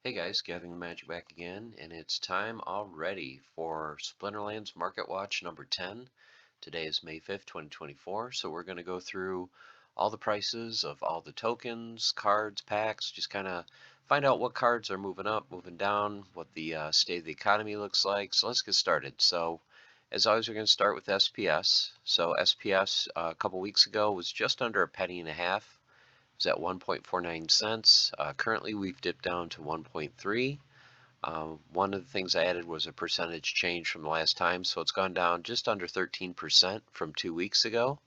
Hey guys, Gavin the Magic back again, and it's time already for Splinterlands Market Watch number 10. Today is May 5th, 2024, so we're going to go through all the prices of all the tokens, cards, packs, just kind of find out what cards are moving up, moving down, what the state of the economy looks like. So let's get started. So as always, we're going to start with SPS. So SPS a couple weeks ago was just under a penny and a half. Is at 1.49 cents. Currently, we've dipped down to 1.3. One of the things I added was a percentage change from the last time, so it's gone down just under 13% from 2 weeks ago.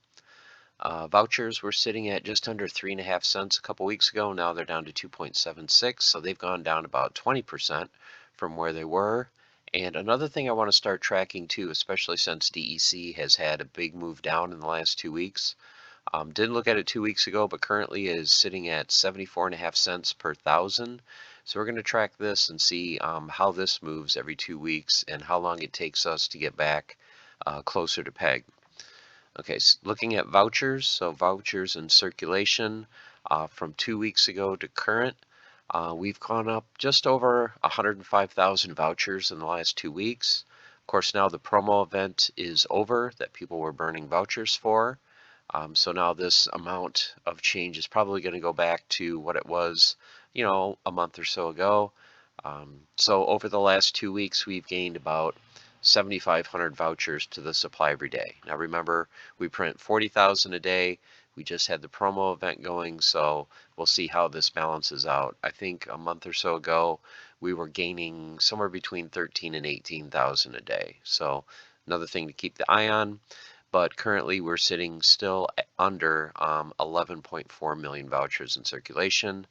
Vouchers were sitting at just under 3.5 cents a couple weeks ago. Now they're down to 2.76, so they've gone down about 20% from where they were. And another thing I want to start tracking too, especially since DEC has had a big move down in the last 2 weeks. Didn't look at it 2 weeks ago, but currently is sitting at 74.5 cents per thousand. So we're going to track this and see how this moves every 2 weeks and how long it takes us to get back closer to peg. Okay, so looking at vouchers, so vouchers in circulation from 2 weeks ago to current, we've gone up just over 105,000 vouchers in the last 2 weeks. Of course, now the promo event is over that people were burning vouchers for. So now this amount of change is probably going to go back to what it was, a month or so ago. So over the last 2 weeks, we've gained about 7,500 vouchers to the supply every day. Now remember, we print 40,000 a day. We just had the promo event going, so we'll see how this balances out. I think a month or so ago, we were gaining somewhere between 13 and 18,000 a day. So another thing to keep the eye on. But currently we're sitting still under 11.4 million vouchers in circulation.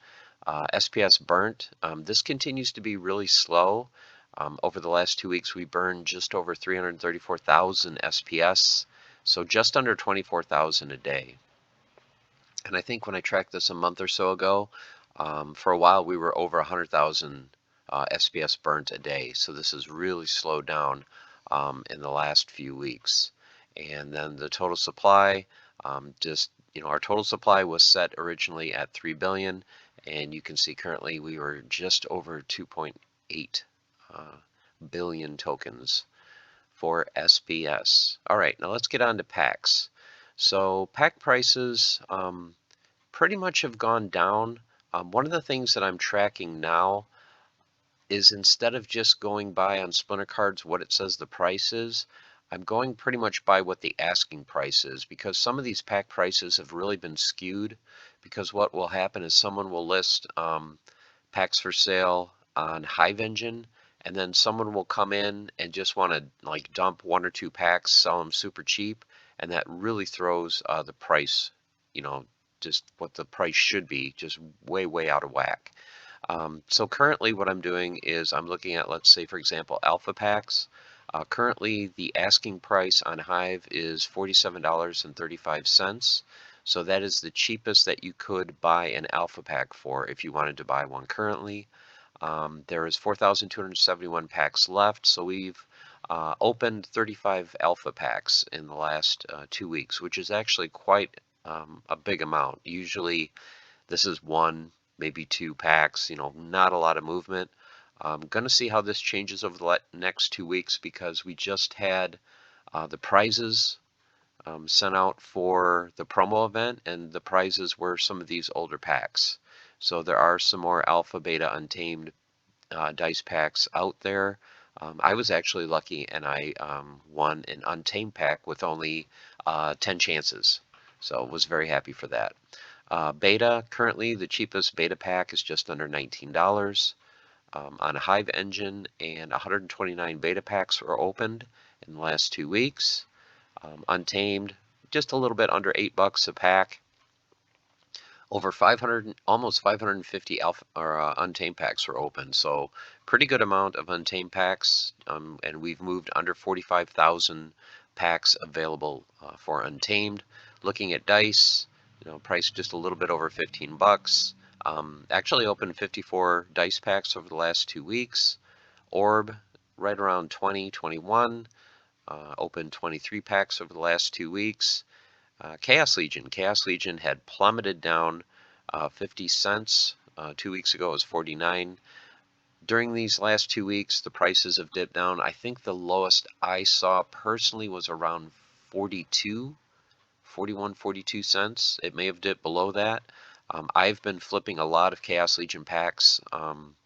SPS burnt. This continues to be really slow. Over the last 2 weeks, we burned just over 334,000 SPS, so just under 24,000 a day. And I think when I tracked this a month or so ago, for a while we were over 100,000 SPS burnt a day. So this has really slowed down in the last few weeks. And then the total supply, our total supply was set originally at 3 billion, and you can see currently we were just over 2.8 billion tokens for SPS. All right, now let's get on to packs. So pack prices pretty much have gone down. One of the things that I'm tracking now is instead of just going by on Splinter cards what it says the price is, I'm going pretty much by what the asking price is, because some of these pack prices have really been skewed, because what will happen is someone will list packs for sale on Hive Engine, and then someone will come in and just want to like dump one or two packs, sell them super cheap, and that really throws the price, just what the price should be, just way out of whack. So currently what I'm doing is I'm looking at, let's say, for example, alpha packs. Currently, the asking price on Hive is $47.35. So that is the cheapest that you could buy an alpha pack for if you wanted to buy one currently. There is 4,271 packs left, so we've opened 35 alpha packs in the last 2 weeks, which is actually quite a big amount. Usually this is one, maybe two packs, not a lot of movement. I'm going to see how this changes over the next 2 weeks, because we just had the prizes sent out for the promo event, and the prizes were some of these older packs. So there are some more alpha, beta, untamed dice packs out there. I was actually lucky, and I won an untamed pack with only 10 chances. So was very happy for that. Beta, currently the cheapest beta pack is just under $19 on a Hive Engine, and 129 beta packs were opened in the last 2 weeks. Untamed, just a little bit under $8 a pack. Over 500, almost 550 alpha or untamed packs were opened, so pretty good amount of untamed packs, and we've moved under 45,000 packs available for untamed. Looking at dice, price just a little bit over 15 bucks. Actually opened 54 dice packs over the last 2 weeks. Orb, right around 20, 21. Opened 23 packs over the last 2 weeks. Chaos Legion had plummeted down 50 cents. 2 weeks ago it was 49. During these last 2 weeks, the prices have dipped down. I think the lowest I saw personally was around 42, 41, 42 cents. It may have dipped below that. I've been flipping a lot of Chaos Legion packs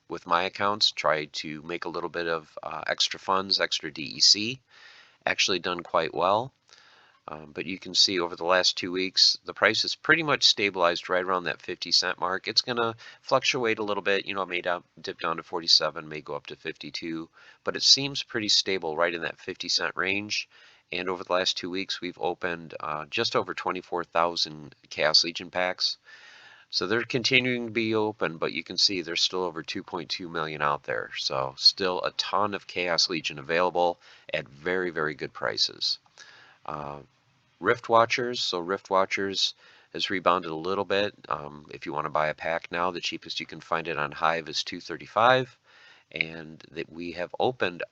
with my accounts, try to make a little bit of extra funds, extra DEC. Actually done quite well. But you can see over the last 2 weeks, the price is pretty much stabilized right around that 50-cent mark. It's going to fluctuate a little bit. You know, it may dip down to 47, may go up to 52, but it seems pretty stable right in that 50-cent range. And over the last 2 weeks, we've opened just over 24,000 Chaos Legion packs. So they're continuing to be open, but you can see there's still over 2.2 million out there. So still a ton of Chaos Legion available at very, very good prices. Rift Watchers. So Rift Watchers has rebounded a little bit. If you want to buy a pack now, the cheapest you can find it on Hive is $235, and that we have opened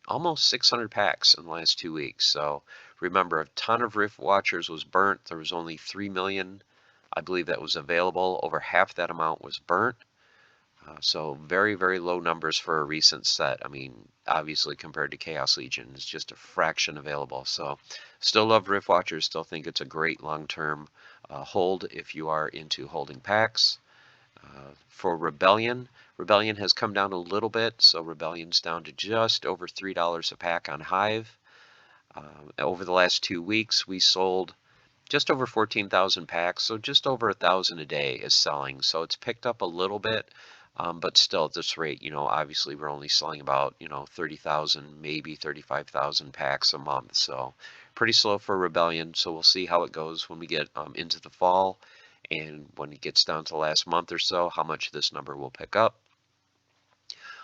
almost 600 packs in the last 2 weeks. So remember, a ton of Rift Watchers was burnt. There was only 3 million, I believe, that was available. Over half that amount was burnt. So very, very low numbers for a recent set. I mean, obviously compared to Chaos Legion, it's just a fraction available. So still love Rift Watchers, still think it's a great long-term hold if you are into holding packs. For Rebellion, Rebellion has come down a little bit, so Rebellion's down to just over $3 a pack on Hive. Over the last 2 weeks, we sold just over 14,000 packs, so just over 1,000 a day is selling. So it's picked up a little bit, but still at this rate, you know, obviously we're only selling about, 30,000, maybe 35,000 packs a month. So pretty slow for Rebellion. So we'll see how it goes when we get into the fall, and when it gets down to the last month or so, how much this number will pick up.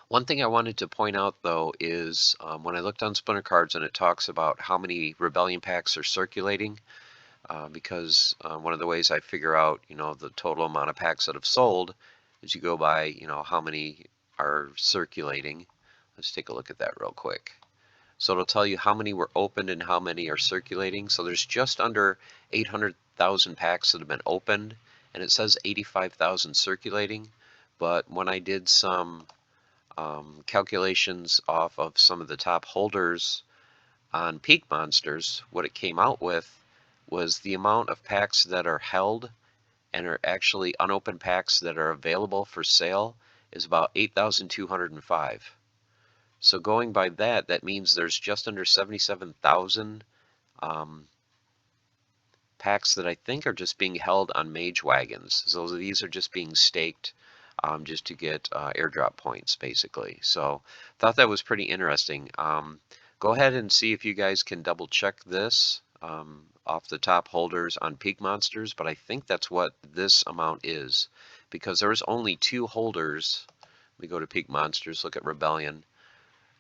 One thing I wanted to point out, though, is when I looked on Splinter Cards and it talks about how many Rebellion packs are circulating, because one of the ways I figure out, the total amount of packs that have sold is you go by, how many are circulating. Let's take a look at that real quick. So it'll tell you how many were opened and how many are circulating. So there's just under 800,000 packs that have been opened, and it says 85,000 circulating. But when I did some calculations off of some of the top holders on Peak Monsters, what it came out with was the amount of packs that are held and are actually unopened packs that are available for sale is about 8,205. So going by that, that means there's just under 77,000 packs that I think are just being held on mage wagons. So these are just being staked just to get airdrop points, basically. So thought that was pretty interesting. Go ahead and see if you guys can double check this off the top holders on Peak Monsters, but I think that's what this amount is, because there was only 2 holders. Let me go to Peak Monsters, look at Rebellion.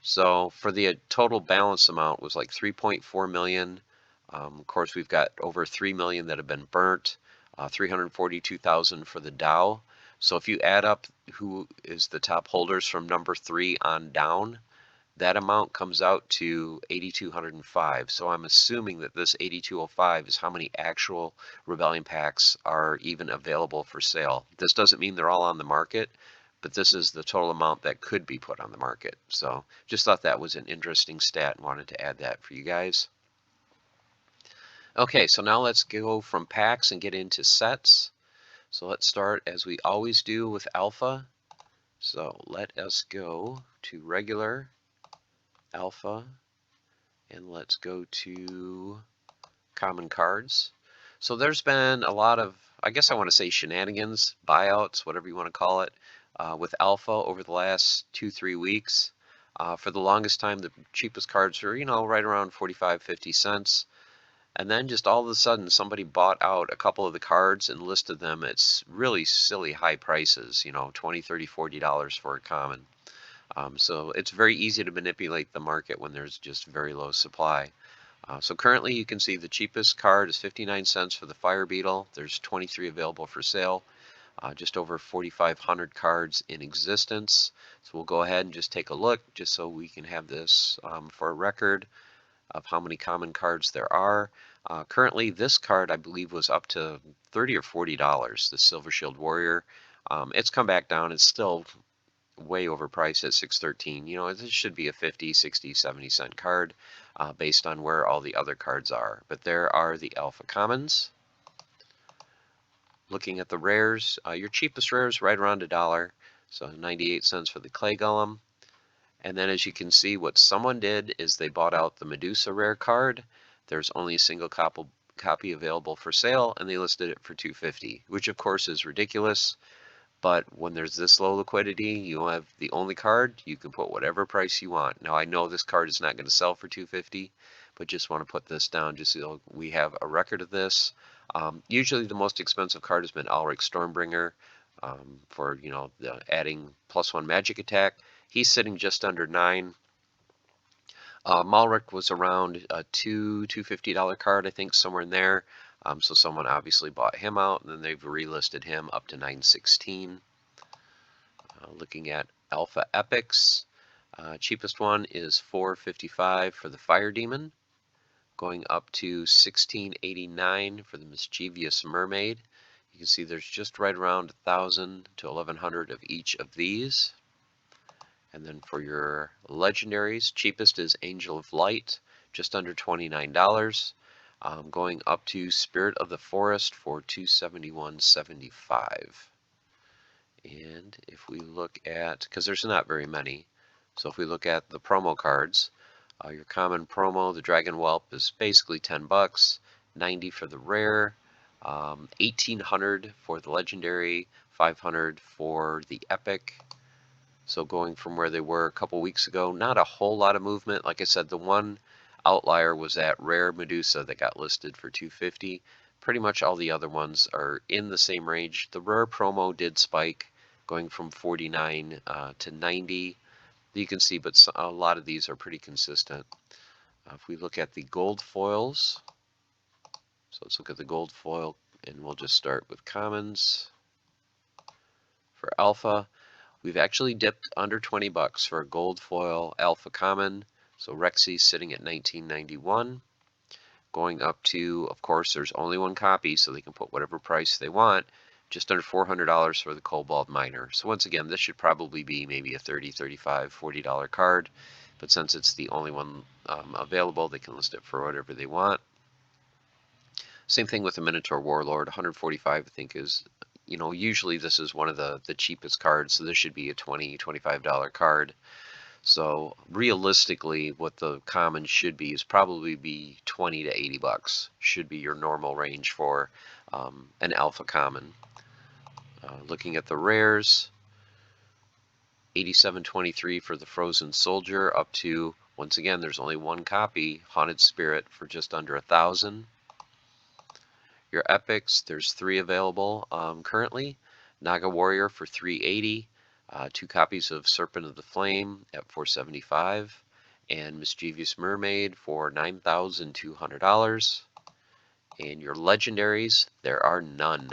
So for the total balance amount was like 3.4 million. Of course, we've got over 3 million that have been burnt, 342,000 for the Dow. So if you add up who is the top holders from number 3 on down, that amount comes out to 8,205. So I'm assuming that this 8,205 is how many actual Rebellion packs are even available for sale. This doesn't mean they're all on the market, but this is the total amount that could be put on the market. So just thought that was an interesting stat and wanted to add that for you guys. Okay, so now let's go from packs and get into sets. So let's start, as we always do, with alpha. So let us go to regular, alpha, and let's go to common cards. So there's been a lot of, I guess I want to say, shenanigans, buyouts, whatever you want to call it, with alpha over the last 2-3 weeks. For the longest time, the cheapest cards were, right around 45, 50 cents. And then just all of a sudden, somebody bought out a couple of the cards and listed them at really silly high prices, $20, $30, $40 for a common. So it's very easy to manipulate the market when there's just very low supply. So currently you can see the cheapest card is 59 cents for the Fire Beetle. There's 23 available for sale. Just over 4,500 cards in existence. So we'll go ahead and just take a look just so we can have this for a record of how many common cards there are. Currently this card I believe was up to $30 or $40, the Silver Shield Warrior. It's come back down. It's still way overpriced at $6.13. You know, this should be a 50, 60, 70-cent card based on where all the other cards are. But there are the Alpha Commons. Looking at the rares, your cheapest rare is right around $1, so 98 cents for the Clay Golem. And then as you can see, what someone did is they bought out the Medusa rare card. There's only a single copy available for sale, and they listed it for $2.50, which of course is ridiculous. But when there's this low liquidity, you have the only card, you can put whatever price you want. Now I know this card is not going to sell for $2.50, but just want to put this down just so we have a record of this. Usually the most expensive card has been Alric Stormbringer for, you know, the adding +1 magic attack. He's sitting just under 9. Malric was around a $250 card, I think, somewhere in there. So someone obviously bought him out, and then they've relisted him up to 916. Looking at Alpha Epics, cheapest one is $4.55 for the Fire Demon, going up to $16.89 for the Mischievous Mermaid. You can see there's just right around 1,000 to 1,100 of each of these. And then for your legendaries, cheapest is Angel of Light, just under $29. Going up to Spirit of the Forest for $271.75. And if we look at, because there's not very many, so if we look at the promo cards, your common promo, the Dragon Whelp, is basically $10, 90 for the rare, 1,800 for the legendary, 500 for the epic. So going from where they were a couple weeks ago, not a whole lot of movement. Like I said, the one outlier was that rare Medusa that got listed for $2.50. Pretty much all the other ones are in the same range. The rare promo did spike, going from 49 to 90. You can see, but a lot of these are pretty consistent. If we look at the gold foils, so let's look at the gold foil, and we'll just start with commons. For alpha, we've actually dipped under $20 for a gold foil alpha common. So Rexy's sitting at $19.91. Going up to, of course, there's only one copy, so they can put whatever price they want. Just under $400 for the Cobalt Miner. So once again, this should probably be maybe a $30, $35, $40 card. But since it's the only one available, they can list it for whatever they want. Same thing with the Minotaur Warlord. 145, I think, is, you know, usually this is one of the cheapest cards, so this should be a $20, $25 card. So realistically, what the common should be is probably be 20 to 80 bucks. Should be your normal range for an alpha common. Looking at the rares, 87.23 for the Frozen Soldier, up to, once again, there's only one copy, Haunted Spirit for just under 1,000. Your epics, there's 3 available currently. Naga Warrior for $380. 2 copies of Serpent of the Flame at $475, and Mischievous Mermaid for $9,200. And your legendaries, there are none.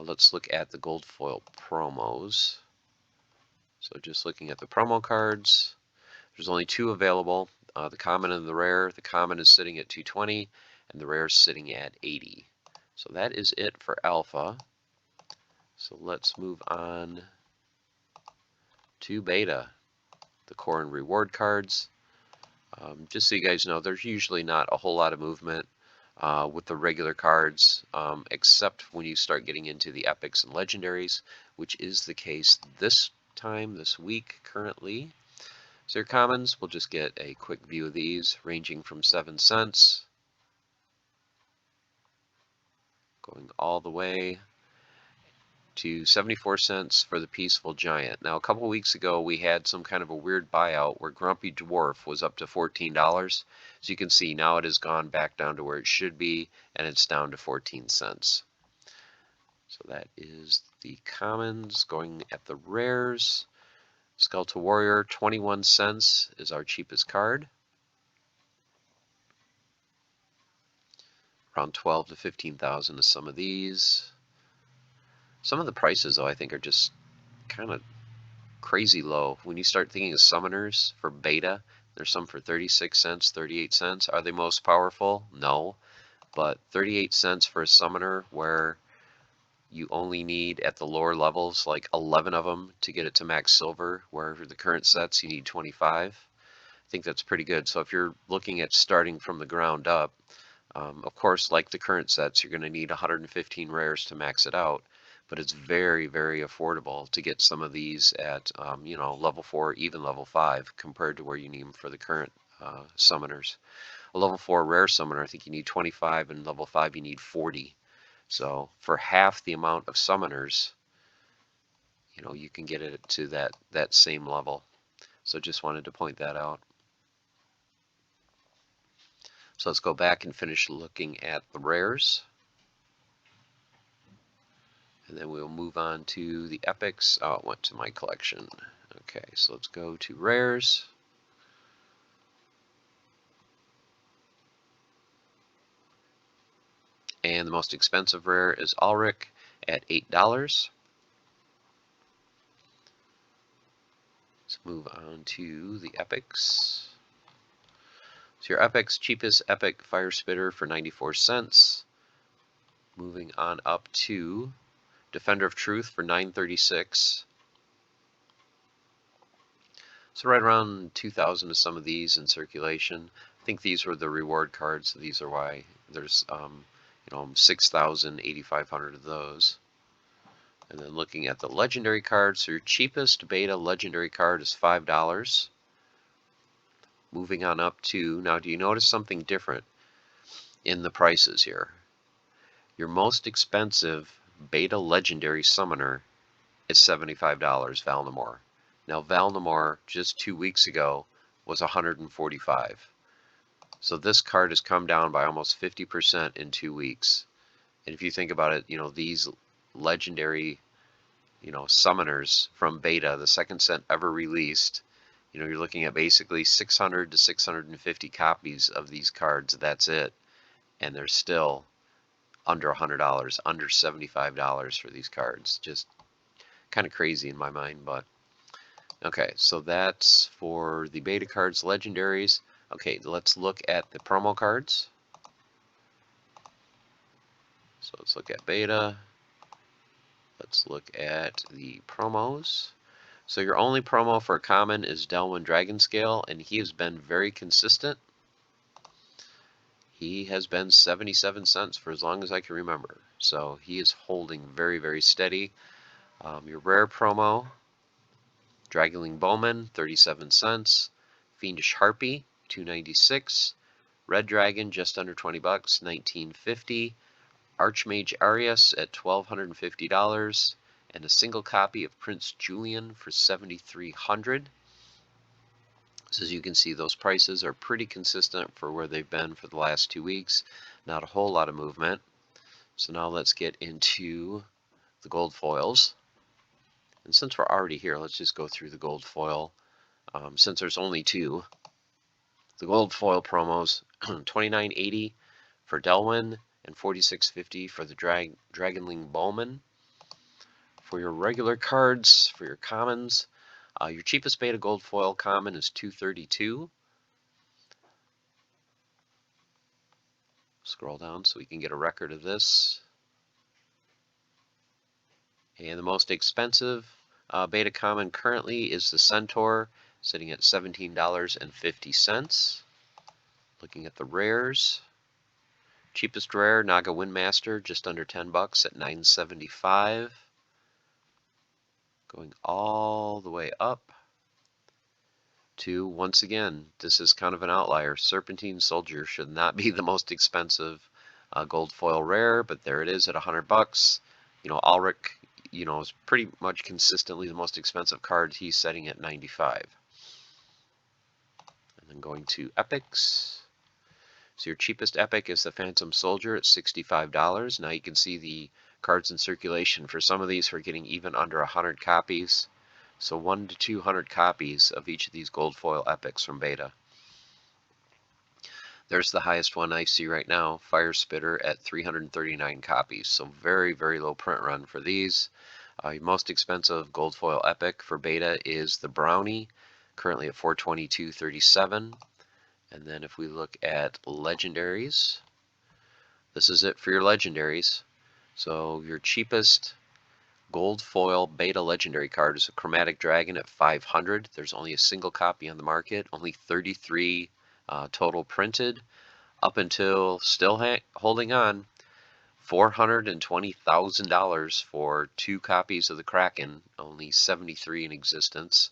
Let's look at the gold foil promos. So just looking at the promo cards, there's only 2 available, the common and the rare. The common is sitting at $220, and the rare is sitting at $80. So that is it for alpha. So let's move on to beta, the core and reward cards. Just so you guys know, there's usually not a whole lot of movement with the regular cards, except when you start getting into the epics and legendaries, which is the case this week currently. So your commons, we'll just get a quick view of these, ranging from 7 cents, going all the way to 74 cents for the Peaceful Giant. Now, a couple weeks ago, we had some kind of a weird buyout where Grumpy Dwarf was up to $14. As you can see, now it has gone back down to where it should be, and it's down to 14 cents. So that is the commons. Going at the rares, Skeletal Warrior, 21 cents is our cheapest card. Around 12 to 15,000 is some of these. Some of the prices, though, I think are just kind of crazy low. When you start thinking of summoners for beta, there's some for 36 cents, 38 cents. Are they most powerful? No. But 38 cents for a summoner where you only need at the lower levels like 11 of them to get it to max silver, where the current sets you need 25. I think that's pretty good. So if you're looking at starting from the ground up, of course, like the current sets, you're going to need 115 rares to max it out, but it's very, very affordable to get some of these at, you know, level 4, even level 5, compared to where you need them for the current summoners. A level 4 rare summoner, I think you need 25, and level 5 you need 40. So for half the amount of summoners, you know, you can get it to that same level. So just wanted to point that out. So let's go back and finish looking at the rares. And then we'll move on to the epics. Oh, it went to my collection. Okay, so let's go to rares. And the most expensive rare is Ulrich at $8. Let's move on to the epics. So your epics, cheapest epic fire spitter for 94 cents. Moving on up to Defender of Truth for 936. So right around 2,000 of some of these in circulation. I think these were the reward cards, so these are why there's you know, 6,000, 8,500 of those. And then looking at the legendary cards, so your cheapest beta legendary card is $5. Moving on up to, now do you notice something different in the prices here? Your most expensive beta legendary summoner is $75, Valnamor. Now Valnamor just 2 weeks ago was $145. So this card has come down by almost 50% in 2 weeks. And if you think about it, you know, these legendary, you know, summoners from beta, the second set ever released, you know, you're looking at basically 600 to 650 copies of these cards. That's it. And they're still under $100, under $75 for these cards. Just kind of crazy in my mind, but okay, so that's for the beta cards, legendaries. Okay, let's look at the promo cards. So let's look at beta. Let's look at the promos. So your only promo for a common is Delwyn Dragonscale, and he has been very consistent. He has been 77 cents for as long as I can remember. So he is holding very, very steady. Your rare promo, Dragling Bowman, 37 cents. Fiendish Harpy, 296. Red Dragon, just under 20 bucks, 1950. Archmage Arius at $1,250. And a single copy of Prince Julian for $7,300. So as you can see, those prices are pretty consistent for where they've been for the last 2 weeks. Not a whole lot of movement. So now let's get into the gold foils. And since we're already here, let's just go through the gold foil. Since there's only 2, the gold foil promos, $29.80 for Delwyn and $46.50 for the Dragonling Bowman. For your regular cards, for your commons, your cheapest beta gold foil common is $232. Scroll down so we can get a record of this. And the most expensive beta common currently is the Centaur, sitting at $17.50. Looking at the rares, cheapest rare, Naga Windmaster, just under 10 bucks at $9.75. Going all the way up to, once again, this is kind of an outlier. Serpentine Soldier should not be the most expensive gold foil rare, but there it is at 100 bucks. You know, Ulrich, you know, is pretty much consistently the most expensive card. He's setting at 95. And then going to epics. So your cheapest epic is the Phantom Soldier at $65. Now you can see the cards in circulation. For some of these, we're getting even under 100 copies. So 100 to 200 copies of each of these gold foil epics from beta. There's the highest one I see right now, Fire Spitter at 339 copies. So very, very low print run for these. Your most expensive gold foil epic for beta is the Brownie, currently at $422.37. And then if we look at legendaries, this is it for your legendaries. So your cheapest gold foil beta legendary card is a Chromatic Dragon at 500. There's only a single copy on the market, only 33 total printed. Up until still holding on, $420,000 for 2 copies of the Kraken, only 73 in existence.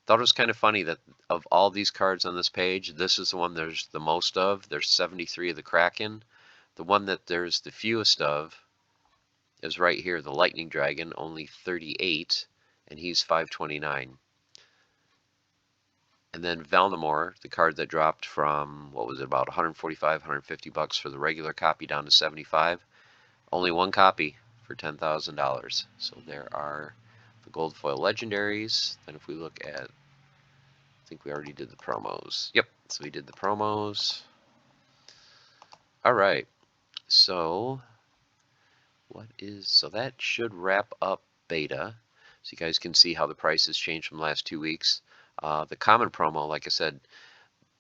Thought it was kind of funny that of all these cards on this page, this is the one there's the most of. There's 73 of the Kraken. The one that there's the fewest of is right here, the Lightning Dragon, only 38, and he's 529. And then Valnamore, the card that dropped from, what was it, about 145, 150 bucks for the regular copy down to 75. Only one copy for $10,000. So there are the gold foil legendaries. Then if we look at, I think we already did the promos. Yep, so we did the promos. All right, so so that should wrap up beta. So you guys can see how the prices changed from the last 2 weeks. The common promo, like I said,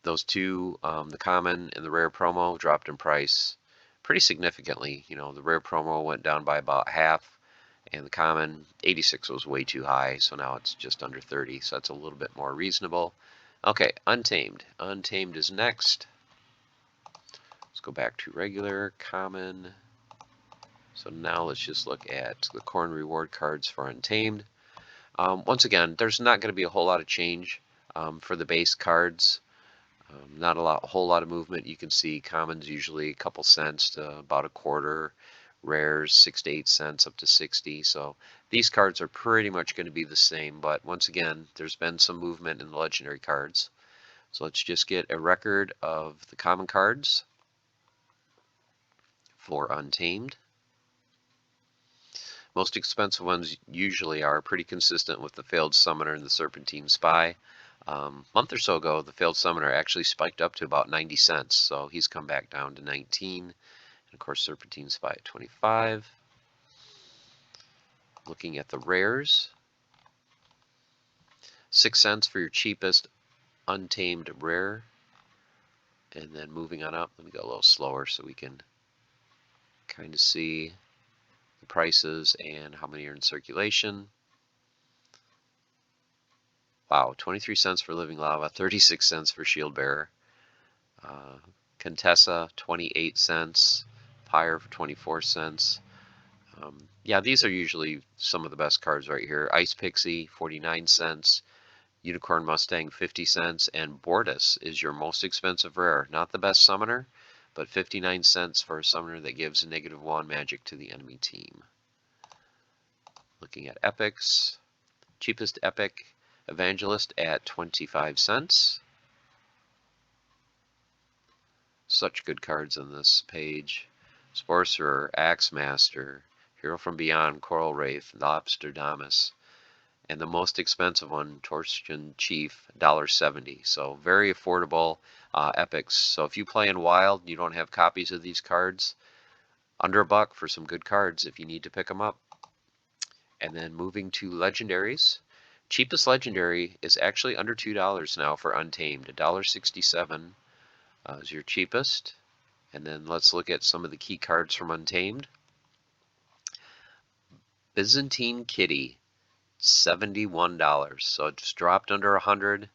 those two, the common and the rare promo dropped in price pretty significantly. You know, the rare promo went down by about half, and the common 86 was way too high, so now it's just under 30, so that's a little bit more reasonable. Okay, Untamed. Untamed is next. Let's go back to regular, common. So now let's just look at the Corn reward cards for Untamed. Once again, there's not going to be a whole lot of change for the base cards. Not a whole lot of movement. You can see commons usually a couple cents to about a quarter, rares 6 to 8 cents up to 60. So these cards are pretty much going to be the same, but once again, there's been some movement in the legendary cards. So let's just get a record of the common cards for Untamed. Most expensive ones usually are pretty consistent with the Failed Summoner and the Serpentine Spy. Month or so ago, the Failed Summoner actually spiked up to about 90 cents, so he's come back down to 19. And of course, Serpentine Spy at 25. Looking at the rares, 6 cents for your cheapest Untamed rare. And then moving on up, let me go a little slower so we can kind of see the prices and how many are in circulation. Wow, 23 cents for Living Lava, 36 cents for Shield Bearer. Contessa, 28 cents. Pyre for 24 cents. Yeah, these are usually some of the best cards right here. Ice Pixie, 49 cents. Unicorn Mustang, 50 cents. And Bortus is your most expensive rare. Not the best summoner, but 59 cents for a summoner that gives a -1 magic to the enemy team. Looking at epics, cheapest epic, Evangelist at 25 cents. Such good cards on this page. Sporcerer, Axemaster, Hero from Beyond, Coral Wraith, Lobsterdamus, and the most expensive one, Torsion Chief, $1.70. So very affordable epics. So if you play in Wild and you don't have copies of these cards, under $1 for some good cards if you need to pick them up. And then moving to legendaries. Cheapest legendary is actually under $2 now for Untamed. $1.67 is your cheapest. And then let's look at some of the key cards from Untamed. Byzantine Kitty, $71. So it just dropped under 100,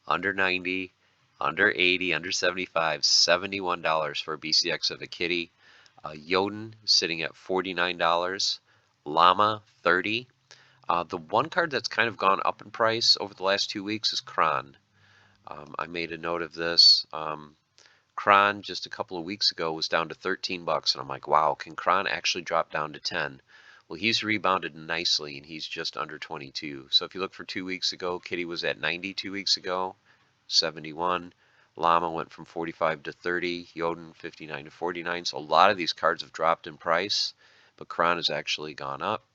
under 90, under 80, under 75, $71 for a BCX of a kitty. Jotun sitting at $49. Llama, $30. The one card that's kind of gone up in price over the last 2 weeks is Kron. I made a note of this. Kron just a couple of weeks ago was down to 13 bucks, and I'm like, wow, can Kron actually drop down to 10? Well, he's rebounded nicely, and he's just under 22. So if you look for 2 weeks ago, Kitty was at 90 2 weeks ago, 71. Llama went from 45 to 30. Jotun 59 to 49. So a lot of these cards have dropped in price, but Kron has actually gone up.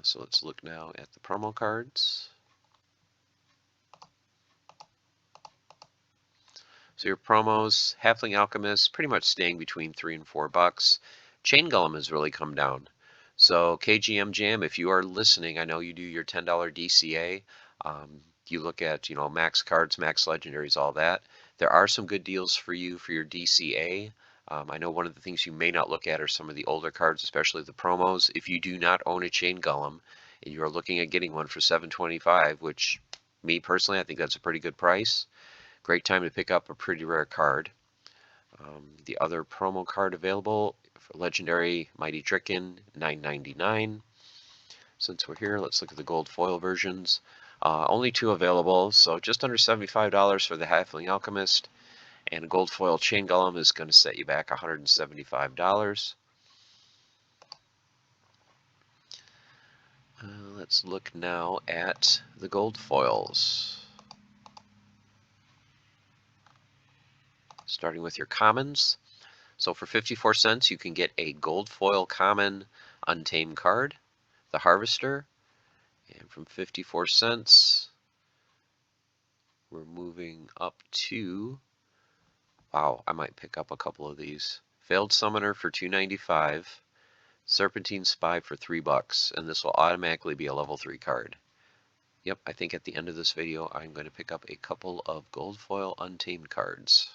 So let's look now at the promo cards. So your promos, Halfling Alchemist, pretty much staying between $3 and $4. Chain Golem has really come down. So KGM Jam, if you are listening, I know you do your $10 DCA. You look at, max cards, max legendaries, all that. There are some good deals for you for your DCA. I know one of the things you may not look at are some of the older cards, especially the promos. If you do not own a chain Golem and you are looking at getting one for $7.25, which me personally, I think that's a pretty good price. Great time to pick up a pretty rare card. The other promo card available for Legendary Mighty Drickin, $9.99. Since we're here, let's look at the gold foil versions. Only 2 available, so just under $75 for the Halfling Alchemist. And a gold foil chain golem is going to set you back $175. Let's look now at the gold foils. Starting with your commons. So for 54 cents, you can get a gold foil common untamed card, the Harvester. And from 54 cents, we're moving up to, wow, I might pick up a couple of these. Failed Summoner for $2.95. Serpentine Spy for $3, and this will automatically be a level 3 card. Yep, I think at the end of this video I'm going to pick up a couple of gold foil untamed cards.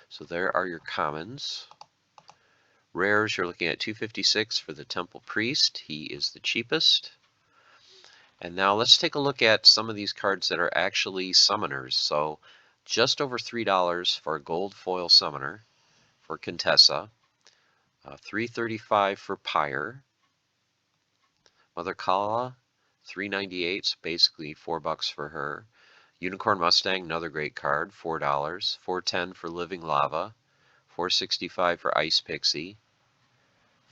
So there are your commons. Rares, you're looking at $2.56 for the Temple Priest. He is the cheapest. And now let's take a look at some of these cards that are actually summoners. So just over $3 for a gold foil summoner for Contessa. $3.35 for Pyre. Mother Kala, $3.98, so basically $4 for her. Unicorn Mustang, another great card, $4. $4.10 for Living Lava. $4.65 for Ice Pixie.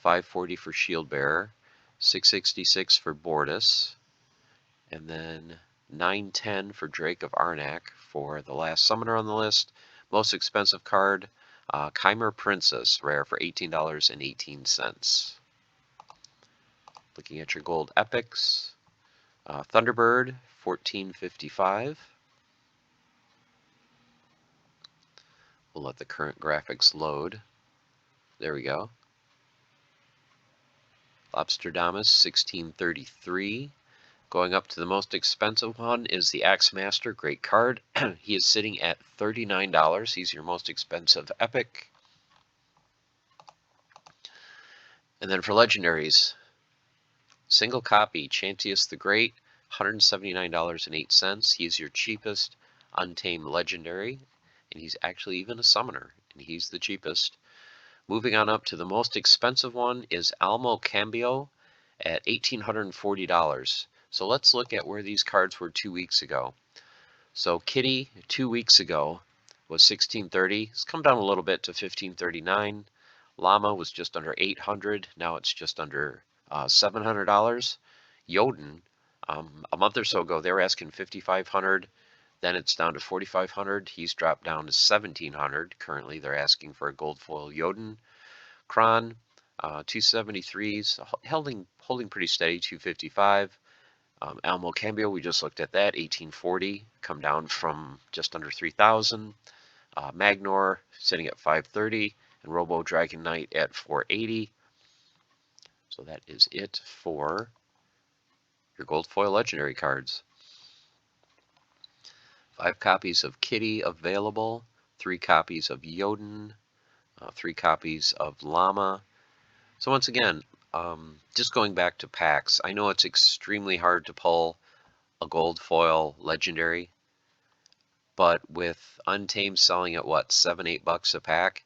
$5.40 for Shield Bearer. $6.66 for Bordis. And then $9.10 for Drake of Arnak for the last summoner on the list. Most expensive card, Chimer Princess, rare for $18.18. Looking at your gold epics, Thunderbird, $14.55. We'll let the current graphics load. There we go. Lobsterdamus, $16.33. Going up to the most expensive one is the Axemaster, great card. He is sitting at $39. He's your most expensive epic. And then for legendaries, single copy, Chantius the Great, $179.08. He's your cheapest untamed legendary, and he's actually even a summoner, and he's the cheapest. Moving on up to the most expensive one is Almo Cambio at $1,840. So let's look at where these cards were 2 weeks ago. So Kitty 2 weeks ago was $1,630. It's come down a little bit to $1,539. Llama was just under $800. Now it's just under $700. Jotun, a month or so ago, they were asking $5,500. Then it's down to $4,500. He's dropped down to $1,700. Currently, they're asking for a gold foil Jotun. Kron, 273s, holding pretty steady, 255. Almo Cambio, we just looked at that, 1840, come down from just under 3,000. Magnor sitting at 530, and Robo Dragon Knight at 480. So that is it for your gold foil legendary cards. 5 copies of Kitty available, 3 copies of Jotun, 3 copies of Llama. So once again, just going back to packs, I know it's extremely hard to pull a gold foil legendary, but with Untamed selling at what, $7-8 a pack,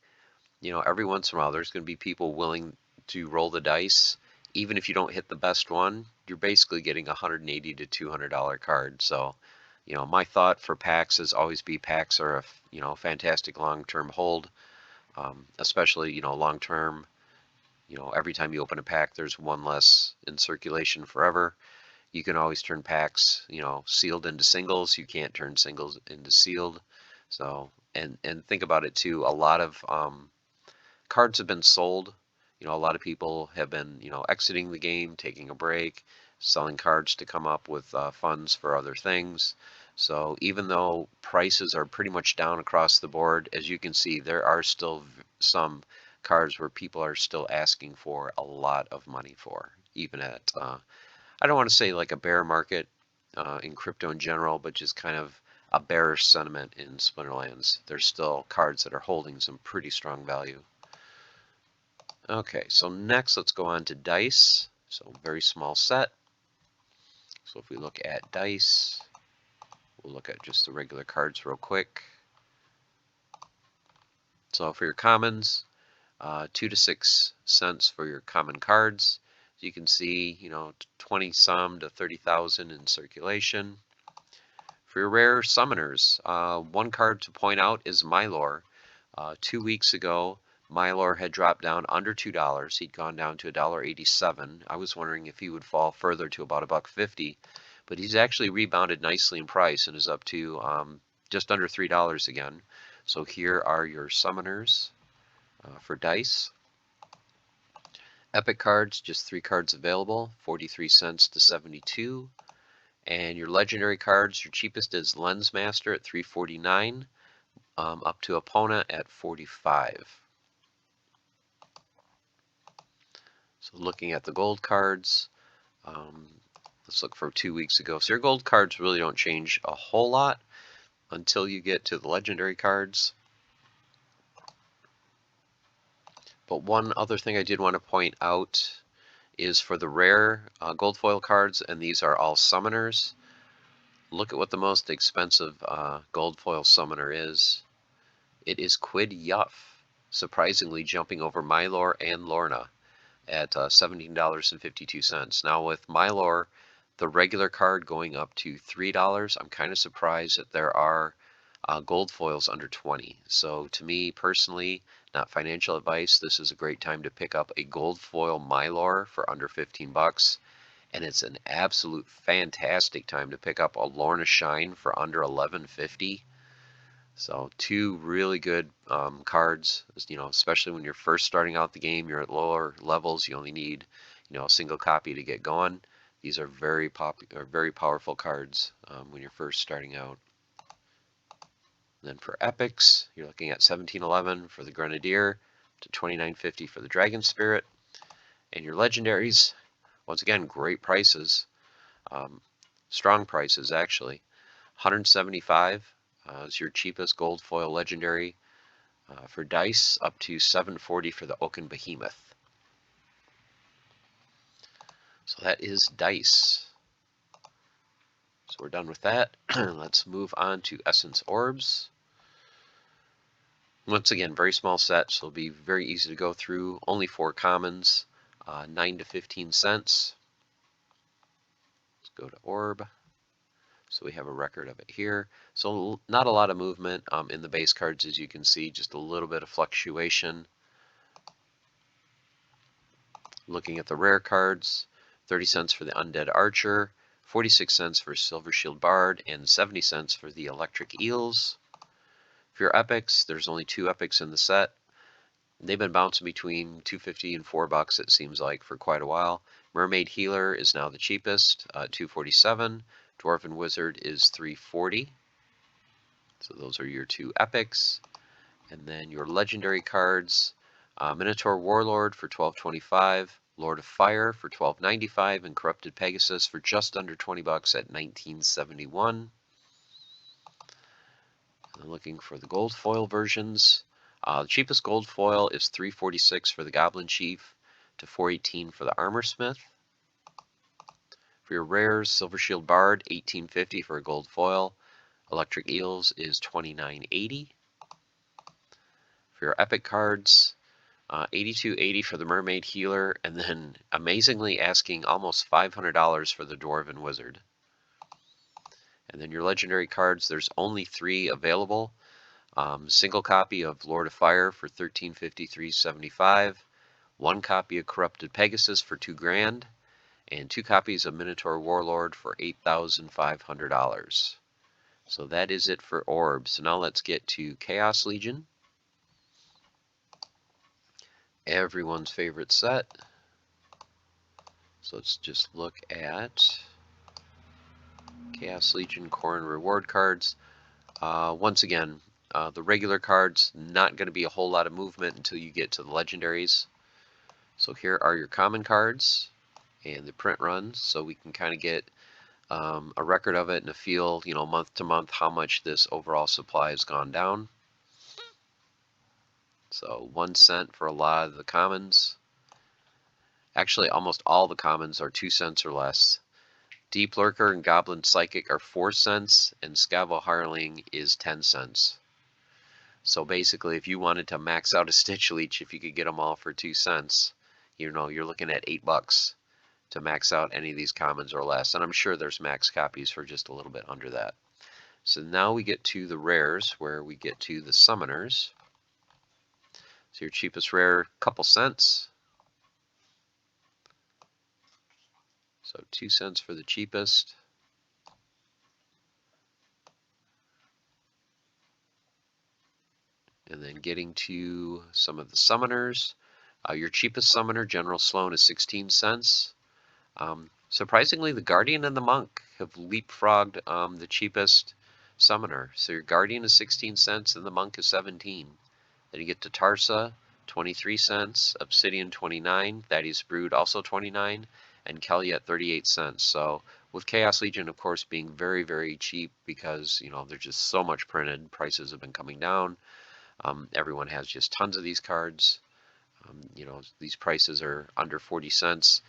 you know, every once in a while there's going to be people willing to roll the dice. Even if you don't hit the best one, you're basically getting a $180 to $200 card. So, you know, my thought for packs is always be packs are a, you know, fantastic long-term hold, especially, you know, long-term. You know, every time you open a pack, there's one less in circulation forever. You can always turn packs, you know, sealed into singles. You can't turn singles into sealed. So, and think about it too. A lot of cards have been sold. You know, a lot of people have been, you know, exiting the game, taking a break, selling cards to come up with funds for other things. So even though prices are pretty much down across the board, as you can see, there are still some cards where people are still asking for a lot of money for, even at, I don't want to say like a bear market in crypto in general, but just kind of a bearish sentiment in Splinterlands. There's still cards that are holding some pretty strong value. Okay, so next let's go on to dice. So very small set. So if we look at dice, we'll look at just the regular cards real quick. So for your commons, 2 to 6 cents for your common cards. As you can see, 20 some to 30,000 in circulation. For your rare summoners, one card to point out is Mylor. 2 weeks ago, Mylor had dropped down under $2. He'd gone down to $1.87. I was wondering if he would fall further to about $1.50, but he's actually rebounded nicely in price and is up to just under $3 again. So here are your summoners for dice. Epic cards, just 3 cards available, 43 cents to 72. And your legendary cards, your cheapest is Lensmaster at $3.49, up to Epona at $45. So looking at the gold cards, let's look for 2 weeks ago. So your gold cards really don't change a whole lot until you get to the legendary cards. But one other thing I did want to point out is for the rare gold foil cards, and these are all summoners. Look at what the most expensive gold foil summoner is. It is Quid Yuff, surprisingly jumping over Mylor and Lorna at $17.52. Now with Mylor, the regular card going up to $3, I'm kind of surprised that there are gold foils under 20. So to me personally, not financial advice, this is a great time to pick up a gold foil Mylor for under 15 bucks. And it's an absolute fantastic time to pick up a Lorna Shine for under $11.50. So 2 really good cards, especially when you're first starting out the game, you're at lower levels, you only need, a single copy to get going. These are very powerful cards when you're first starting out. Then for epics, you're looking at $17.11 for the Grenadier to $29.50 for the Dragon Spirit. And your legendaries, once again, great prices, strong prices actually. $175 is your cheapest gold foil legendary for dice, up to $7.40 for the Oaken Behemoth. So that is dice. So we're done with that. Let's move on to Essence Orbs. Once again, very small set, so it'll be very easy to go through. Only 4 commons, 9 to 15 cents. Let's go to Orb. So we have a record of it here. So not a lot of movement in the base cards, as you can see, just a little bit of fluctuation. Looking at the rare cards, 30 cents for the Undead Archer, 46 cents for Silver Shield Bard, and 70 cents for the Electric Eels. For your epics, there's only 2 epics in the set. They've been bouncing between $2.50 and $4, it seems like, for quite a while. Mermaid Healer is now the cheapest, $2.47. Dwarven Wizard is $3.40. So those are your 2 epics. And then your legendary cards, Minotaur Warlord for $12.25, Lord of Fire for $12.95, and Corrupted Pegasus for just under $20 at $19.71. And looking for the gold foil versions. The cheapest gold foil is $3.46 for the Goblin Chief to $4.18 for the Armor Smith. For your rares, Silver Shield Bard, $18.50 for a gold foil. Electric Eels is $29.80. For your epic cards, $82.80 for the Mermaid Healer, and then amazingly asking almost $500 for the Dwarven Wizard. And then your legendary cards, there's only 3 available. Single copy of Lord of Fire for $13.50, $3.75. 1 copy of Corrupted Pegasus for $2,000. And 2 copies of Minotaur Warlord for $8,500. So that is it for Orbs. So now let's get to Chaos Legion. Everyone's favorite set. So let's just look at Chaos Legion core and reward cards. Once again, the regular cards, not going to be a whole lot of movement until you get to the legendaries. So here are your common cards and the print runs, so we can kind of get a record of it and a feel, you know, month to month, how much this overall supply has gone down. So 1 cent for a lot of the commons. Actually, almost all the commons are 2 cents or less. Deep Lurker and Goblin Psychic are 4 cents, and Scavo Hireling is 10 cents. So basically, if you wanted to max out a Stitch Leech, if you could get them all for 2 cents, you know, you're looking at $8 to max out any of these commons or less. And I'm sure there's max copies for just a little bit under that. So now we get to the rares, where we get to the summoners. So your cheapest rare, couple cents. So 2 cents for the cheapest. And then getting to some of the summoners. Your cheapest summoner, General Sloan, is 16 cents. Surprisingly, the Guardian and the Monk have leapfrogged the cheapest summoner. So your Guardian is 16 cents and the Monk is 17. Then you get to Tarsa, 23 cents, Obsidian 29, Thaddeus Brood also 29, and Kelly at 38 cents. So with Chaos Legion, of course, being very, very cheap because, you know, there's just so much printed, prices have been coming down. Everyone has just tons of these cards. You know, these prices are under 40 cents.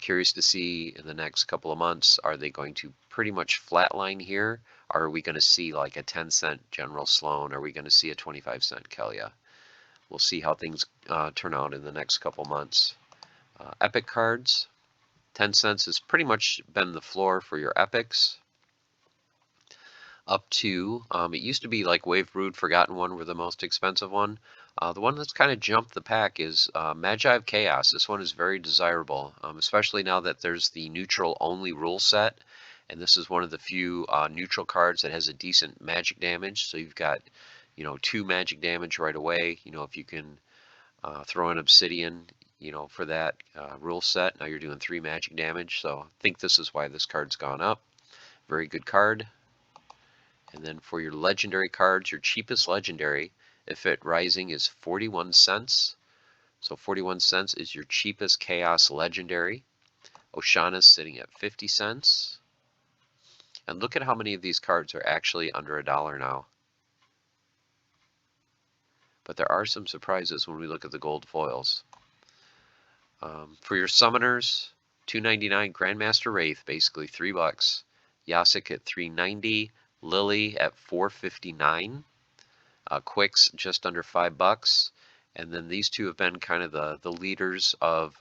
Curious to see in the next couple of months, are they going to pretty much flatline here? Or are we going to see like a 10-cent General Sloan? Are we going to see a 25-cent Kelia? We'll see how things turn out in the next couple months. Epic cards, 10 cents has pretty much been the floor for your epics. Up to, it used to be like Wave Brood, Forgotten One were the most expensive one. The one that's kind of jumped the pack is Magi of Chaos. This one is very desirable, especially now that there's the neutral only rule set. And this is one of the few neutral cards that has a decent magic damage. So you've got, you know, 2 magic damage right away. You know, if you can throw in Obsidian, you know, for that rule set, now you're doing 3 magic damage. So I think this is why this card's gone up. Very good card. And then for your legendary cards, your cheapest legendary, if it rising, is 41 cents. So 41 cents is your cheapest Chaos legendary. Oshana's sitting at 50 cents. And look at how many of these cards are actually under $1 now. But there are some surprises when we look at the gold foils. For your summoners, $2.99 Grandmaster Wraith, basically $3. Yasik at $3.90. Lily at $4.59. Quicks just under $5. And then these two have been kind of the leaders of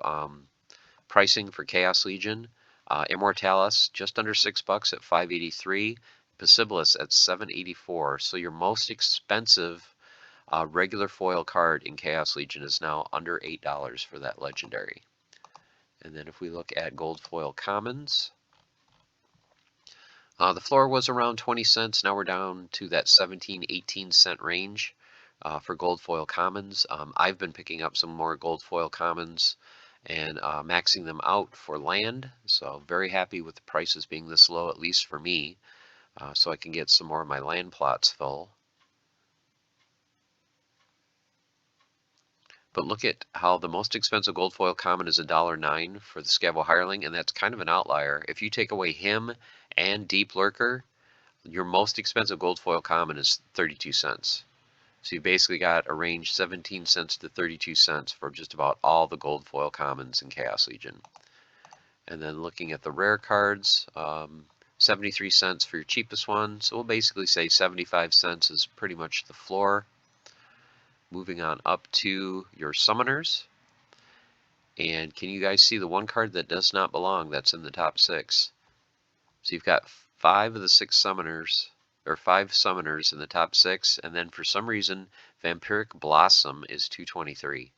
pricing for Chaos Legion. Immortalis just under $6 at $5.83. Possibilis at $7.84. So your most expensive regular foil card in Chaos Legion is now under $8 for that legendary. And then if we look at gold foil commons, the floor was around 20 cents. Now we're down to that 17, 18 cent range for gold foil commons. I've been picking up some more gold foil commons and maxing them out for land. So very happy with the prices being this low, at least for me, so I can get some more of my land plots full. But look at how the most expensive gold foil common is $1.09 for the Scavo Hireling, and that's kind of an outlier. If you take away him and Deep Lurker, your most expensive gold foil common is 32 cents. So you basically got a range 17 cents to 32 cents for just about all the gold foil commons in Chaos Legion. And then looking at the rare cards, 73 cents for your cheapest one. So we'll basically say 75 cents is pretty much the floor. Moving on up to your summoners. And can you guys see the one card that does not belong that's in the top 6? So you've got 5 of the 6 summoners, or 5 summoners in the top 6, and then for some reason Vampiric Blossom is 223.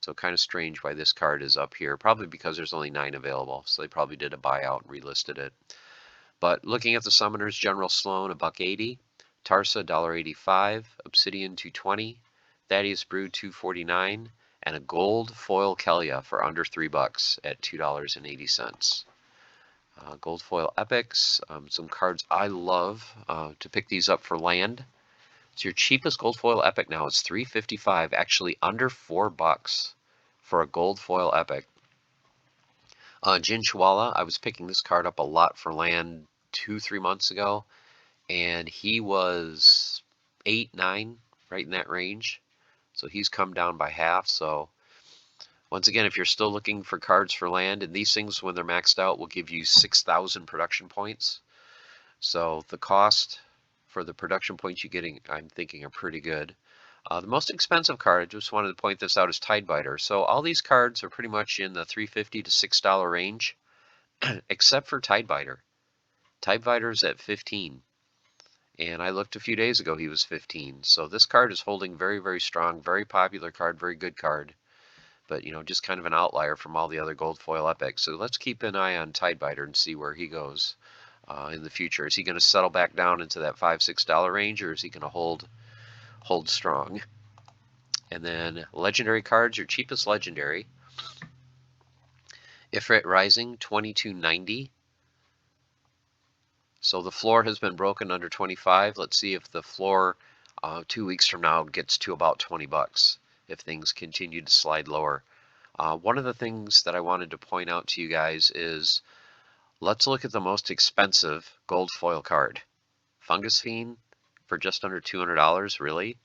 So kind of strange why this card is up here, probably because there's only 9 available, so they probably did a buyout and relisted it. But looking at the summoners, General Sloan $1.80, Tarsa $1.85, Obsidian $2.20, Thaddeus Brood $2.49, and a gold foil Kelia for under $3 at $2.80. Gold foil epics, some cards I love to pick these up for land. So your cheapest gold foil epic now is $3.55, actually under $4 for a gold foil epic. Jinchwala, I was picking this card up a lot for land 2-3 months ago, and he was 8, 9, right in that range. So he's come down by half. So once again, if you're still looking for cards for land, and these things, when they're maxed out, will give you 6,000 production points. So the cost for the production points you're getting, I'm thinking, are pretty good. The most expensive card, I just wanted to point this out, is Tidebiter. So all these cards are pretty much in the $3.50 to $6 range, except for Tidebiter. Tidebiter's at 15, and I looked a few days ago, he was 15. So this card is holding very, very strong, very popular card, very good card. But, you know, just kind of an outlier from all the other gold foil epics. So let's keep an eye on Tidebiter and see where he goes in the future. Is he going to settle back down into that $5, $6 range, or is he going to hold strong? And then legendary cards, your cheapest legendary, Ifrit Rising, $22.90. So the floor has been broken under 25. Let's see if the floor 2 weeks from now gets to about 20 bucks if things continue to slide lower. One of the things that I wanted to point out to you guys is, let's look at the most expensive gold foil card. Fungus Fiend for just under $200, really?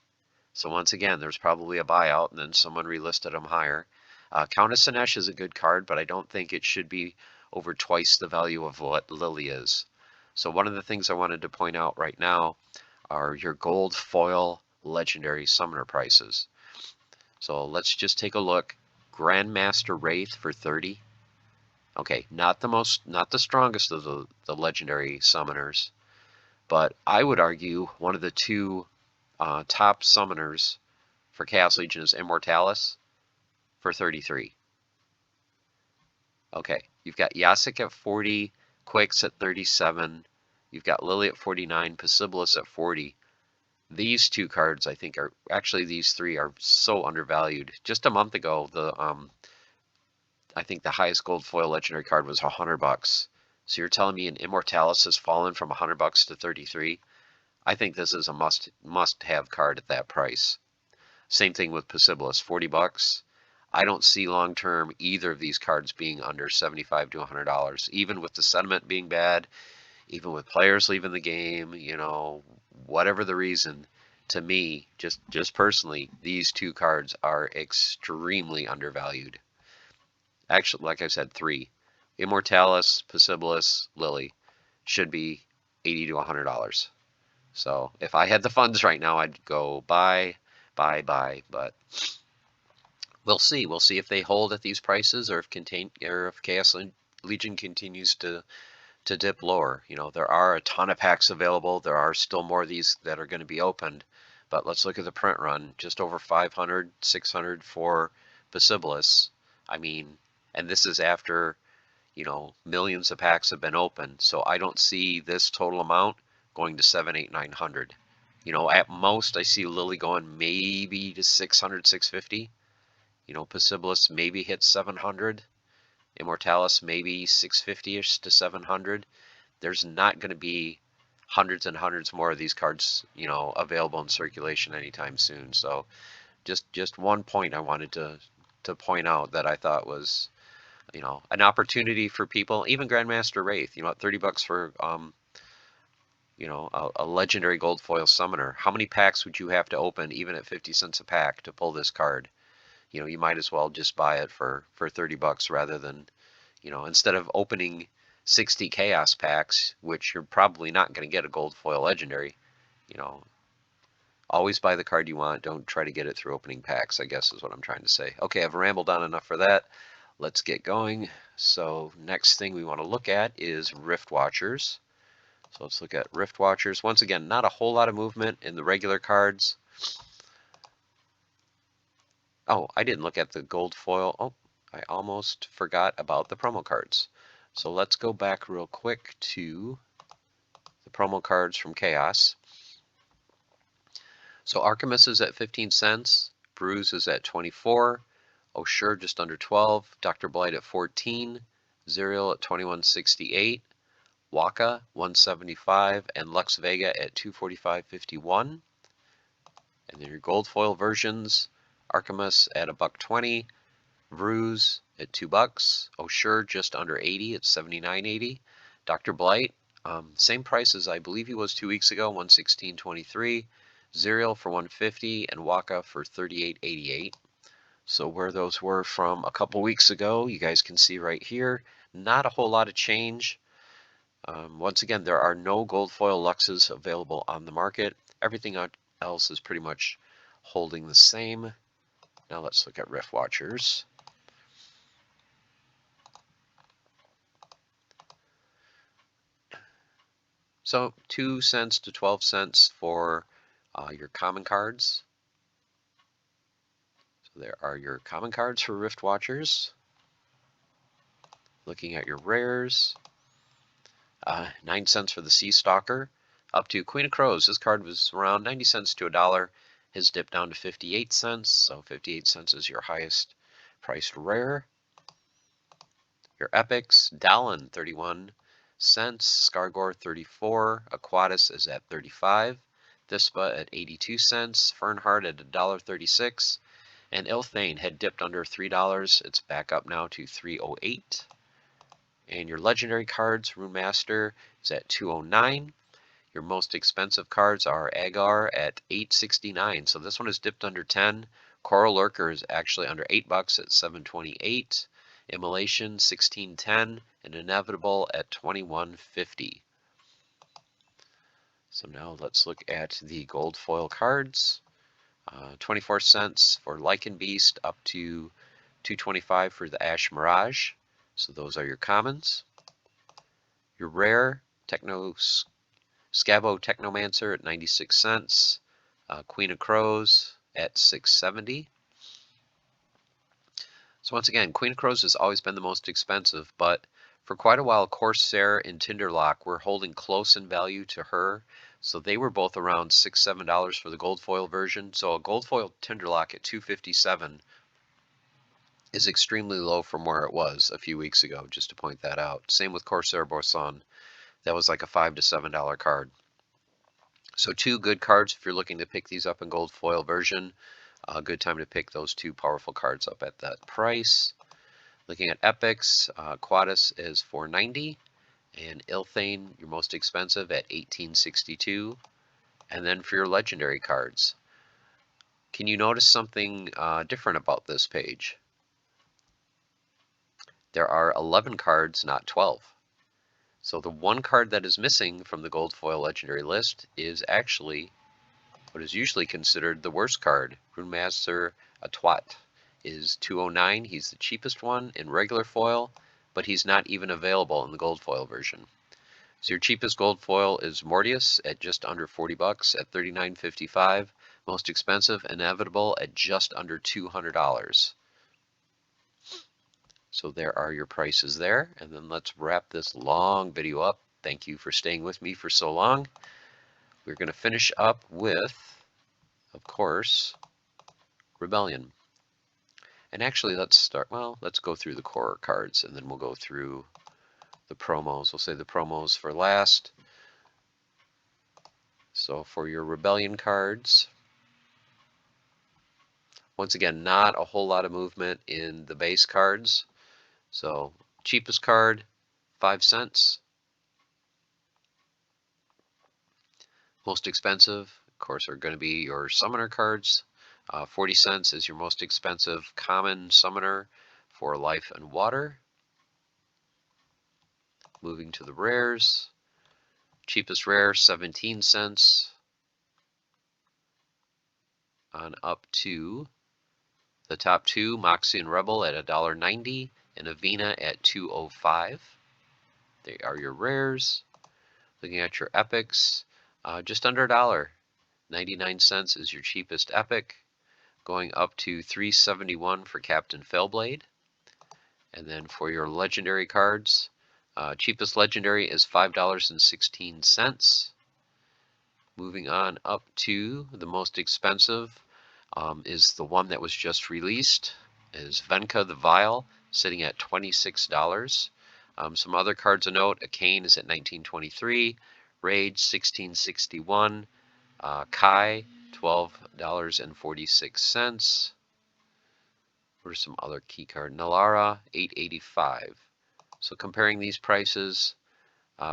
So once again, there's probably a buyout and then someone relisted them higher. Countess Sinesh is a good card, but I don't think it should be over twice the value of what Lily is. So one of the things I wanted to point out right now are your gold foil legendary summoner prices. So let's just take a look. Grandmaster Wraith for 30. Okay, not the strongest of the legendary summoners, but I would argue one of the two top summoners for Chaos Legion is Immortalis for 33. Okay, you've got Yasik at 40, Quicks at 37, you've got Lily at 49, Possibilis at 40. These two cards, I think, are actually, these three are so undervalued. Just a month ago, I think the highest gold foil legendary card was $100. So you're telling me an Immortalis has fallen from $100 to 33? I think this is a must-have card at that price. Same thing with Possibilis, 40 bucks. I don't see long-term either of these cards being under $75 to $100, even with the sentiment being bad, even with players leaving the game, you know, whatever the reason. To me, just personally, these two cards are extremely undervalued. Actually, like I said, three. Immortalis, Possibilis, Lily should be $80 to $100. So if I had the funds right now, I'd go buy, but we'll see. We'll see if they hold at these prices, or if Chaos Legion continues to dip lower. You know, there are a ton of packs available. There are still more of these that are going to be opened. But let's look at the print run. Just over 500, 600 for Possibilis. I mean, and this is after, you know, millions of packs have been opened. So I don't see this total amount going to 700, 800, 900. You know, at most I see Lily going maybe to 600, 650. You know, Possibilis maybe hits 700. Immortalis maybe 650-ish to 700. There's not going to be hundreds and hundreds more of these cards, you know, available in circulation anytime soon. So just one point I wanted to point out that I thought was, you know, an opportunity for people, even Grandmaster Wraith, you know, at 30 bucks for you know, a legendary gold foil summoner. How many packs would you have to open, even at 50 cents a pack, to pull this card? You know, you might as well just buy it for 30 bucks rather than, you know, instead of opening 60 chaos packs, which you're probably not going to get a gold foil legendary. You know, always buy the card you want. Don't try to get it through opening packs, I guess is what I'm trying to say. Okay, I've rambled on enough for that. Let's get going. So next thing we want to look at is Rift Watchers. So let's look at Rift Watchers. Once again, not a whole lot of movement in the regular cards. Oh, I didn't look at the gold foil. Oh, I almost forgot about the promo cards. So let's go back real quick to the promo cards from Chaos. So Archimus is at 15 cents. Bruise is at 24. Oshur just under 12. Dr. Blight at 14. Zerial at 21.68. Waka 175. And Lux Vega at 245.51. And then your gold foil versions. Archimus at $1.20. Bruise at $2. Oh sure, just under 80 at $79.80. Dr. Blight, same price as I believe he was 2 weeks ago, $116.23. Zerial for $150 and Waka for $38.88. So where those were from a couple weeks ago, you guys can see right here, not a whole lot of change. Once again, there are no gold foil Luxes available on the market. Everything else is pretty much holding the same. Now let's look at Rift Watchers. So 2 cents to 12 cents for your common cards. So there are your common cards for Rift Watchers. Looking at your rares, 9 cents for the Sea Stalker, up to Queen of Crows. This card was around 90 cents to $1. Has dipped down to 58 cents, so 58 cents is your highest priced rare. Your epics, Dallin 31 cents, Scargor 34, Aquatis is at 35, Thispa at 82 cents, Fernheart at $1.36, and Ilthane had dipped under $3. It's back up now to $3.08. And your legendary cards, Rune Master is at $2.09. Your most expensive cards are Agar at $8.69. So this one has dipped under 10. Coral Lurker is actually under $8 at $7.28. Immolation $16.10 and Inevitable at $21.50. So now let's look at the gold foil cards. 24 cents for Lycan Beast, up to $2.25 for the Ash Mirage. So those are your commons. Your rare, Scabo Technomancer at 96 cents. Queen of Crows at $6.70. So once again, Queen of Crows has always been the most expensive, but for quite a while, Corsair and Tinderlock were holding close in value to her. So they were both around $6, $7 for the gold foil version. So a gold foil Tinderlock at $2.57 is extremely low from where it was a few weeks ago, just to point that out. Same with Corsair Bourson. That was like a $5 to $7 card. So 2 good cards if you're looking to pick these up in gold foil version. A good time to pick those 2 powerful cards up at that price. Looking at epics, Quatis is $4.90, and Ilthane, your most expensive, at $18.62. And then for your legendary cards, can you notice something different about this page? There are 11 cards, not 12. So the one card that is missing from the gold foil legendary list is actually what is usually considered the worst card. Rune Master Atwat is $2.09. He's the cheapest one in regular foil, but he's not even available in the gold foil version. So your cheapest gold foil is Mortius at just under $40 at $39.55. Most expensive, Inevitable, at just under $200. So there are your prices there. And then let's wrap this long video up. Thank you for staying with me for so long. We're going to finish up with, of course, Rebellion. And actually, let's go through the core cards, and then we'll go through the promos. We'll say the promos for last. So for your Rebellion cards, once again, not a whole lot of movement in the base cards. So cheapest card, 5 cents. Most expensive, of course, are going to be your summoner cards. 40 cents is your most expensive common summoner for life and water. Moving to the rares, cheapest rare, 17 cents. On up to the top 2, Moxie and Rebel at $1.90 and Avena at $2.05. They are your rares. Looking at your epics, just under $1. 99 cents is your cheapest epic, going up to $3.71 for Captain Failblade. And then for your legendary cards, cheapest legendary is $5.16. Moving on up to the most expensive is the one that was just released, is Venka the Vile, sitting at $26. Some other cards of note, Akane is at $19.23, Rage $16.61, Kai $12.46. What are some other key card? Nalara, $8.85. So comparing these prices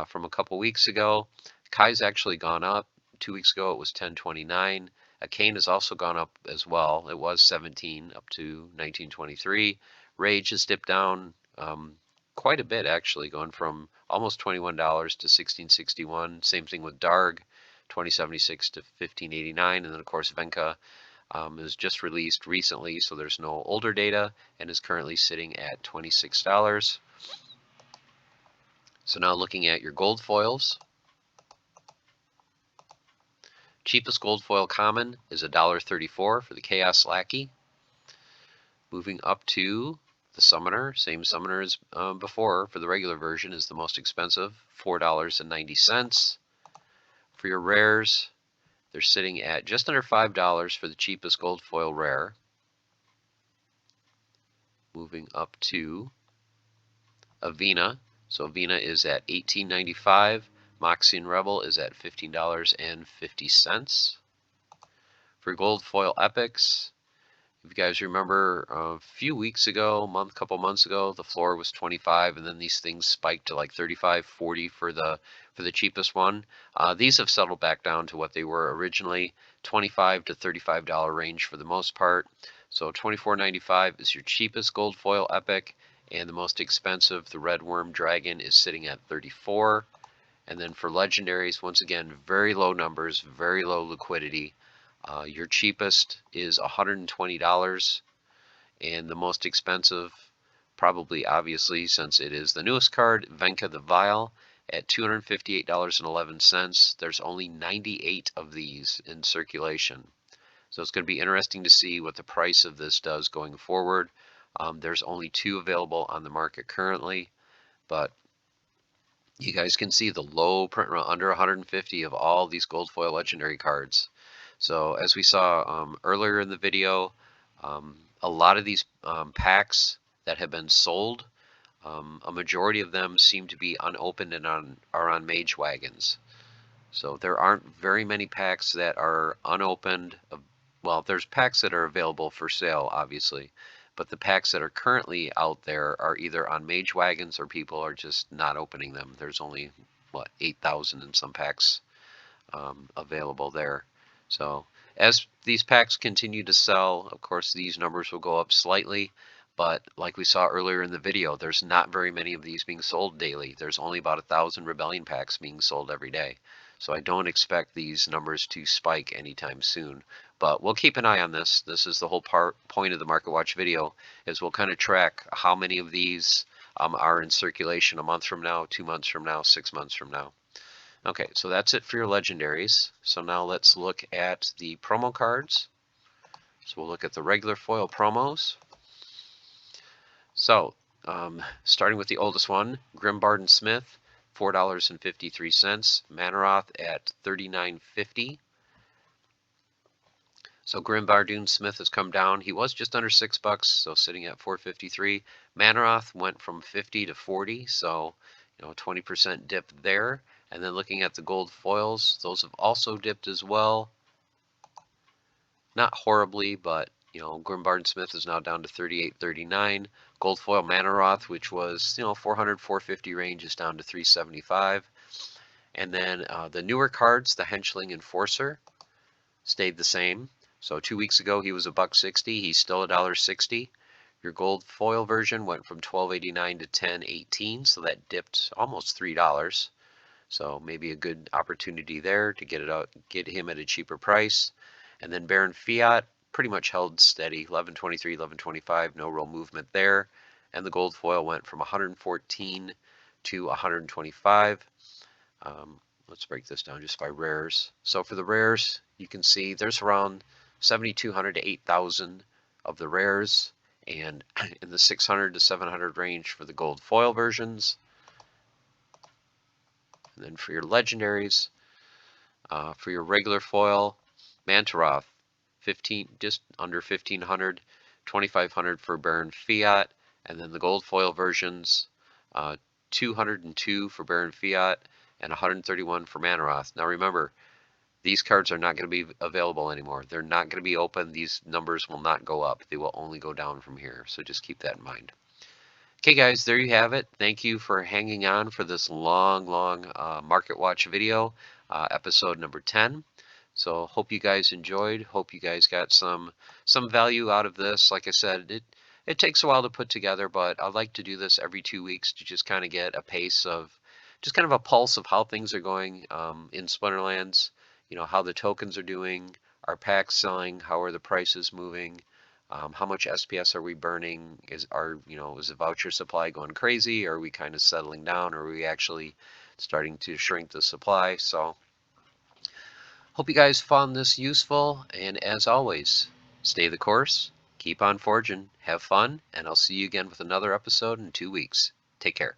from a couple weeks ago, Kai's actually gone up. 2 weeks ago it was $10.29. A Kane has also gone up as well. It was $17 up to $19.23. Rage has dipped down quite a bit actually, going from almost $21 to $16.61. Same thing with Darg, $20.76 to $15.89, and then of course Venka is just released recently, so there's no older data, and is currently sitting at $26. So now looking at your gold foils. Cheapest gold foil common is $1.34 for the Chaos Lackey. Moving up to the Summoner, same Summoner as before for the regular version, is the most expensive, $4.90. For your rares, they're sitting at just under $5 for the cheapest gold foil rare. Moving up to Avena. So Avena is at $18.95. Moxie and Rebel is at $15.50. For gold foil epics, if you guys remember a few weeks ago, couple months ago, the floor was 25, and then these things spiked to like 35, 40 for the cheapest one. These have settled back down to what they were originally, $25 to $35 range for the most part. So $24.95 is your cheapest gold foil epic, and the most expensive, the Red Worm Dragon, is sitting at $34. And then for legendaries, once again, very low numbers, very low liquidity. Your cheapest is $120, and the most expensive, probably obviously since it is the newest card, Venka the Vile, at $258.11. There's only 98 of these in circulation. So it's going to be interesting to see what the price of this does going forward. There's only 2 available on the market currently, but you guys can see the low print run, under 150 of all these gold foil legendary cards. So as we saw earlier in the video, a lot of these packs that have been sold, a majority of them seem to be unopened and are on mage wagons. So there aren't very many packs that are unopened. Well, there's packs that are available for sale, obviously, but the packs that are currently out there are either on mage wagons or people are just not opening them. There's only, what, 8,000 in some packs available there. So as these packs continue to sell, of course, these numbers will go up slightly. But like we saw earlier in the video, there's not very many of these being sold daily. There's only about 1,000 Rebellion packs being sold every day. So I don't expect these numbers to spike anytime soon. But we'll keep an eye on this. This is the whole point of the Market Watch video, is we'll kind of track how many of these are in circulation a month from now, 2 months from now, 6 months from now. Okay, so that's it for your legendaries. So now let's look at the promo cards. So we'll look at the regular foil promos. So, starting with the oldest one, Grimbard & Smith, $4.53. Manaroth at $39.50. So Grimbard & Smith has come down. He was just under $6, so sitting at $4.53. Manaroth went from 50 to 40, so 20% dip there. And then looking at the gold foils, those have also dipped as well. Not horribly, but Grimbard & Smith is now down to $38.39. Gold foil Manaroth, which was 400, 450 range, is down to $375. And then the newer cards, the Henchling Enforcer, stayed the same. So 2 weeks ago he was $1.60. He's still $1.60. Your gold foil version went from $12.89 to $10.18, so that dipped almost $3. So maybe a good opportunity there to get him at a cheaper price. And then Baron Fiat pretty much held steady, $11.23, $11.25, no real movement there. And the gold foil went from $114 to $125. Let's break this down just by rares. So for the rares, you can see there's around 7,200 to 8,000 of the rares, and in the 600 to 700 range for the gold foil versions. And then for your legendaries, for your regular foil, Mantaroth, just under 1,500, 2,500 for Baron Fiat, and then the gold foil versions, 202 for Baron Fiat and 131 for Manaroth. Now remember, these cards are not going to be available anymore. They're not going to be open. These numbers will not go up. They will only go down from here. So just keep that in mind. Okay, guys, there you have it. Thank you for hanging on for this long Market Watch video, episode number 10. So hope you guys enjoyed. Hope you guys got some value out of this. Like I said, it takes a while to put together, but I like to do this every 2 weeks to just kind of get a pace of, just kind of a pulse of how things are going in Splinterlands. You know, how the tokens are doing, are packs selling, how are the prices moving. How much SPS are we burning? Is the voucher supply going crazy? Are we kind of settling down? Or are we actually starting to shrink the supply? So hope you guys found this useful. And as always, stay the course, keep on forging, have fun, and I'll see you again with another episode in 2 weeks. Take care.